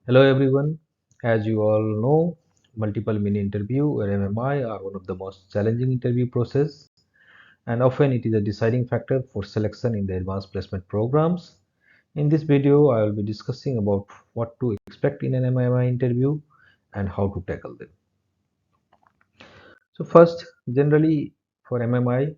Hello everyone. As you all know, multiple mini interview or MMI are one of the most challenging interview process, and often it is a deciding factor for selection in the advanced placement programs. In this video, I will be discussing about what to expect in an MMI interview and how to tackle them. So first, generally for MMI,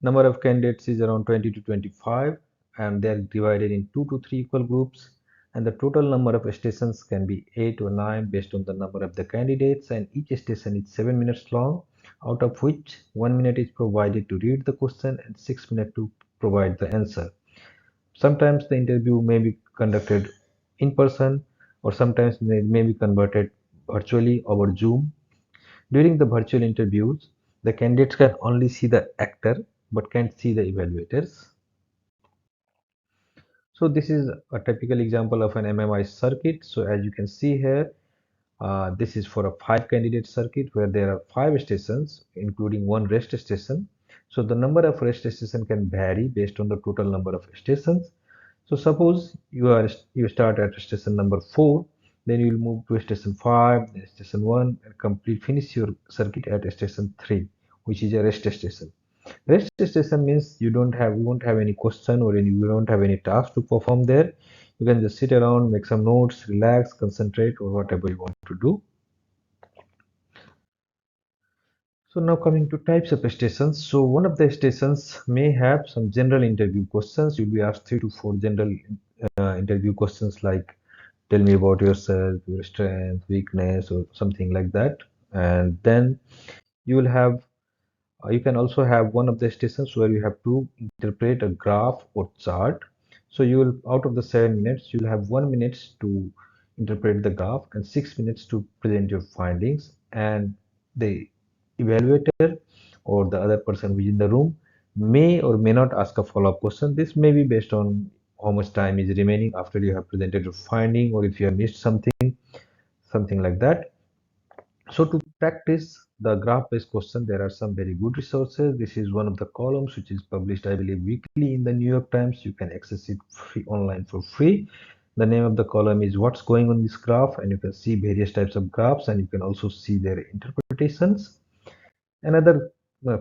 number of candidates is around 20 to 25 and they are divided in 2 to 3 equal groups, and the total number of stations can be 8 or 9 based on the number of the candidates, and each station is 7 minutes long, out of which 1 minute is provided to read the question and 6 minutes to provide the answer. Sometimes the interview may be conducted in person, or sometimes they may be converted virtually over Zoom. During the virtual interviews, the candidates can only see the actor but can't see the evaluators. So this is a typical example of an MMI circuit. So as you can see here, this is for a 5 candidate circuit where there are 5 stations, including one rest station. So the number of rest stations can vary based on the total number of stations. So suppose you start at station number 4, then you will move to station 5, then station 1, and finish your circuit at station 3, which is a rest station. Rest station means you won't have any question or you don't have any task to perform there. You can just sit around, make some notes, relax, concentrate, or whatever you want to do. So now coming to types of stations. So one of the stations may have some general interview questions. You'll be asked 3 to 4 general interview questions like tell me about yourself, your strength, weakness, or something like that. And then you will have you can also have one of the stations where you have to interpret a graph or chart. So you will, out of the 7 minutes, you'll have 1 minute to interpret the graph and 6 minutes to present your findings. And the evaluator or the other person who is in the room may or may not ask a follow-up question. This may be based on how much time is remaining after you have presented your finding, or if you have missed something like that. So to practice the graph-based question, there are some very good resources. This is one of the columns which is published, I believe, weekly in the New York Times. You can access it free online for free. The name of the column is What's Going on This Graph, and you can see various types of graphs, and you can also see their interpretations. Another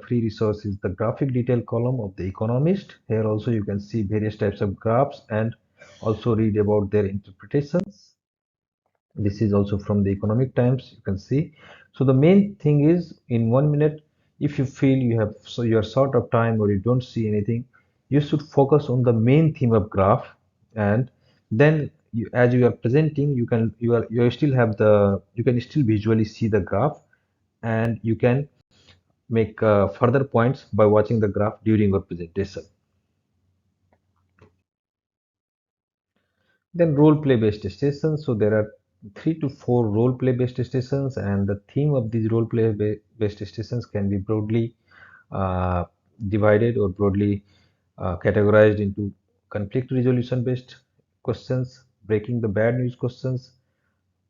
free resource is the graphic detail column of The Economist. Here also you can see various types of graphs and also read about their interpretations. This is also from the Economic Times, you can see. So the main thing is, in 1 minute, if you feel you're short of time or you don't see anything, you should focus on the main theme of graph, and then as you are presenting, you still have the you can still visually see the graph, and you can make further points by watching the graph during your presentation. Then role play based stations. So there are 3 to 4 role play based stations, and the theme of these role play based stations can be broadly uh, divided or broadly categorized into conflict resolution based questions, breaking the bad news questions,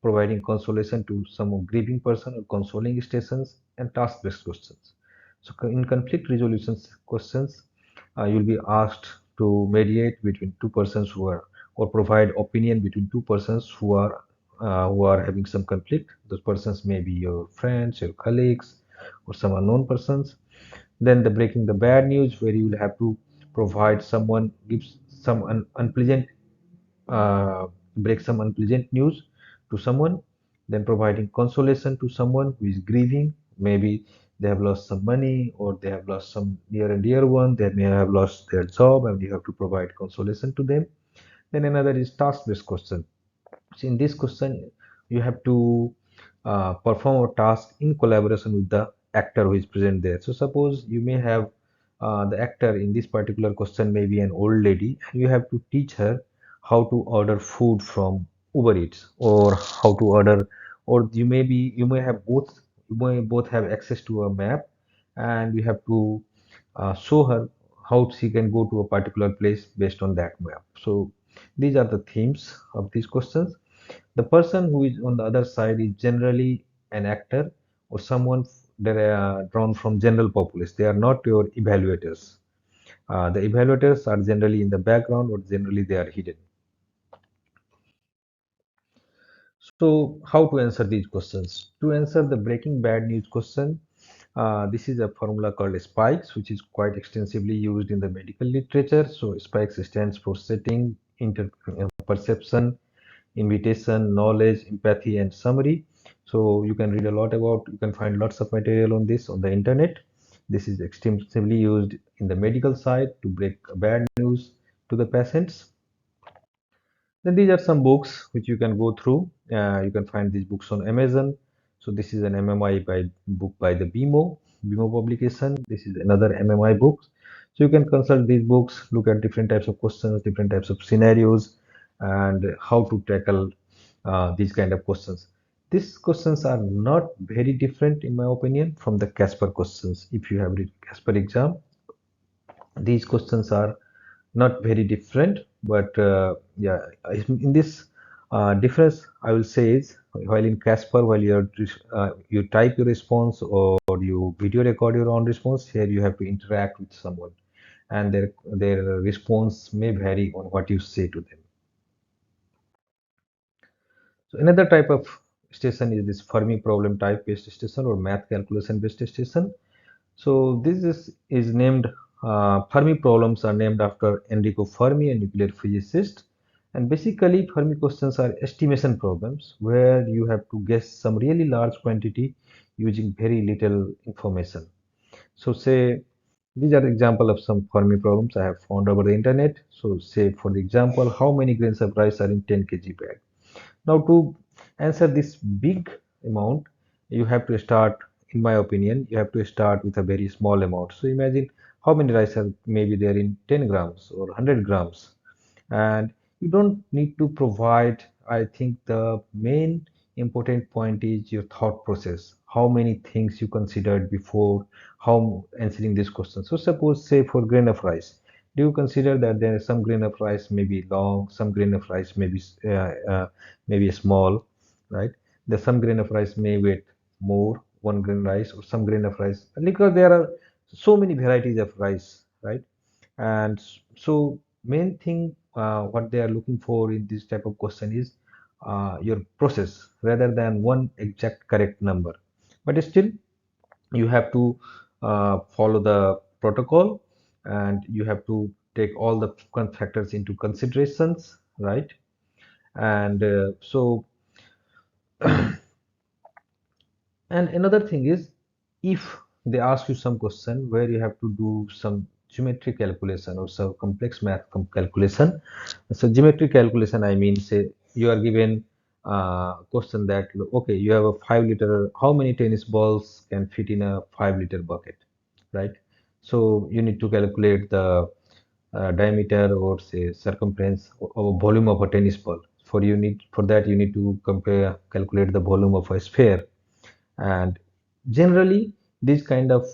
providing consolation to some grieving person or consoling stations, and task based questions. So in conflict resolution questions, you'll be asked to mediate between two persons who are, or provide opinion between two persons who are having some conflict. Those persons may be your friends, your colleagues, or some unknown persons. Then the breaking the bad news, where you will have to provide someone gives some unpleasant break some unpleasant news to someone, then providing consolation to someone who is grieving. Maybe they have lost some money, or they have lost some near and dear one. They may have lost their job, and you have to provide consolation to them. Then another is task-based question. So in this question, you have to perform a task in collaboration with the actor who is present there. So suppose you may have the actor in this particular question may be an old lady, and you have to teach her how to order food from Uber Eats, or how to order, or you may have both, you may both have access to a map, and you have to show her how she can go to a particular place based on that map. So these are the themes of these questions. The person who is on the other side is generally an actor or someone that are drawn from general populace. They are not your evaluators. The evaluators are generally in the background, or generally they are hidden. So how to answer these questions? To answer the breaking bad news question, this is a formula called SPIKES, which is quite extensively used in the medical literature. So SPIKES stands for setting, perception, invitation, knowledge, empathy, and summary. So you can read a lot about, you can find lots of material on this on the internet. This is extensively used in the medical side to break bad news to the patients. Then these are some books which you can go through. You can find these books on Amazon. So this is an MMI book by the BMO publication. This is another MMI book. So you can consult these books, look at different types of questions, different types of scenarios, and how to tackle these kind of questions. These questions are not very different, in my opinion, from the Casper questions. If you have read Casper exam, these questions are not very different, but yeah, in this difference I will say is, while in Casper, while you type your response or you video record your own response, here you have to interact with someone, and their response may vary on what you say to them. So another type of station is this Fermi problem type based station or math calculation based station. So is named, Fermi problems are named after Enrico Fermi, a nuclear physicist. And basically, Fermi questions are estimation problems where you have to guess some really large quantity using very little information. So say these are example of some Fermi problems I have found over the internet. So say for the example, how many grains of rice are in 10 kg bag? Now, to answer this big amount, you have to start, in my opinion, you have to start with a very small amount. So imagine how many rice are maybe there in 10 grams or 100 grams. And you don't need to provide, I think the main important point is your thought process. How many things you considered before how answering this question. So suppose, say for grain of rice, do you consider that there is some grain of rice may be long, some grain of rice may be maybe small, right? There's some grain of rice may weight more, one grain rice, or some grain of rice, because there are so many varieties of rice, right? And so main thing what they are looking for in this type of question is your process rather than one exact correct number. But still, you have to follow the protocol, and you have to take all the factors into considerations, right? And and another thing is, if they ask you some question where you have to do some geometry calculation or some complex math calculation. So geometry calculation, I mean, say you are given question that, okay, you have a 5 liter, how many tennis balls can fit in a 5 liter bucket, right? So you need to calculate the diameter or say circumference or volume of a tennis ball. For that you need to calculate the volume of a sphere. And generally this kind of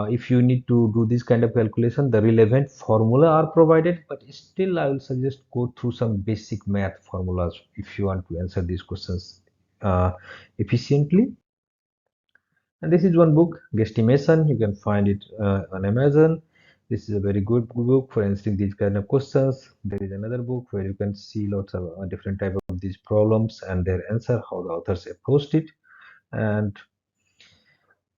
if you need to do this kind of calculation, the relevant formula are provided, but still I will suggest go through some basic math formulas if you want to answer these questions efficiently. And this is one book, Guesstimation. You can find it on Amazon. This is a very good book for answering these kind of questions. There is another book where you can see lots of different type of these problems and their answer, how the authors approached it. And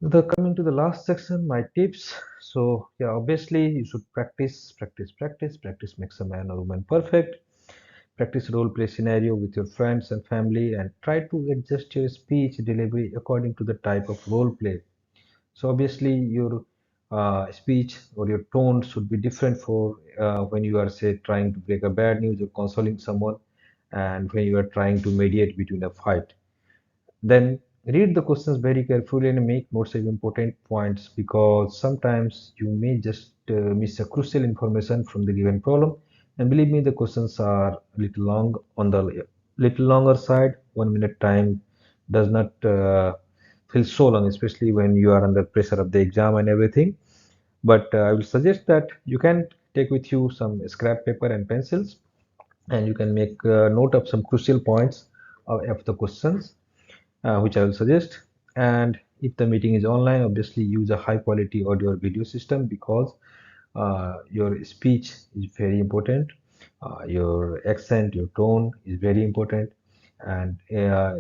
the coming to the last section, my tips. So yeah, obviously you should practice, practice, practice. Practice makes a man or woman perfect. Practice role play scenario with your friends and family, and try to adjust your speech delivery according to the type of role play. So obviously your speech or your tone should be different for when you are, say, trying to break a bad news or consoling someone, and when you are trying to mediate between a fight. Then read the questions very carefully and make notes of important points, because sometimes you may just miss a crucial information from the given problem. And believe me, the questions are a little long on the little longer side. 1 minute time does not feel so long, especially when you are under pressure of the exam and everything. But I will suggest that you can take with you some scrap paper and pencils, and you can make note of some crucial points of the questions, which I will suggest. And if the meeting is online, obviously use a high quality audio or video system, because your speech is very important. Your accent, your tone is very important. and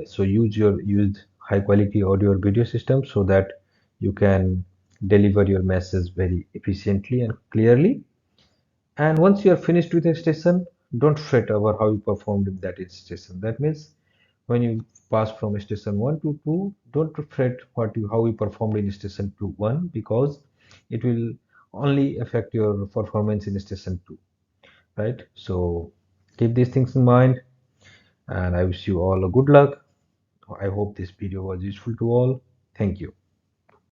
so use high quality audio or video system so that you can deliver your message very efficiently and clearly. And once you are finished with a station, don't fret over how you performed in that station. That means when you pass from station 1 to 2, don't fret how you performed in station 2 1, because it will only affect your performance in station 2, right? So keep these things in mind, and I wish you all a good luck. I hope this video was useful to all. Thank you.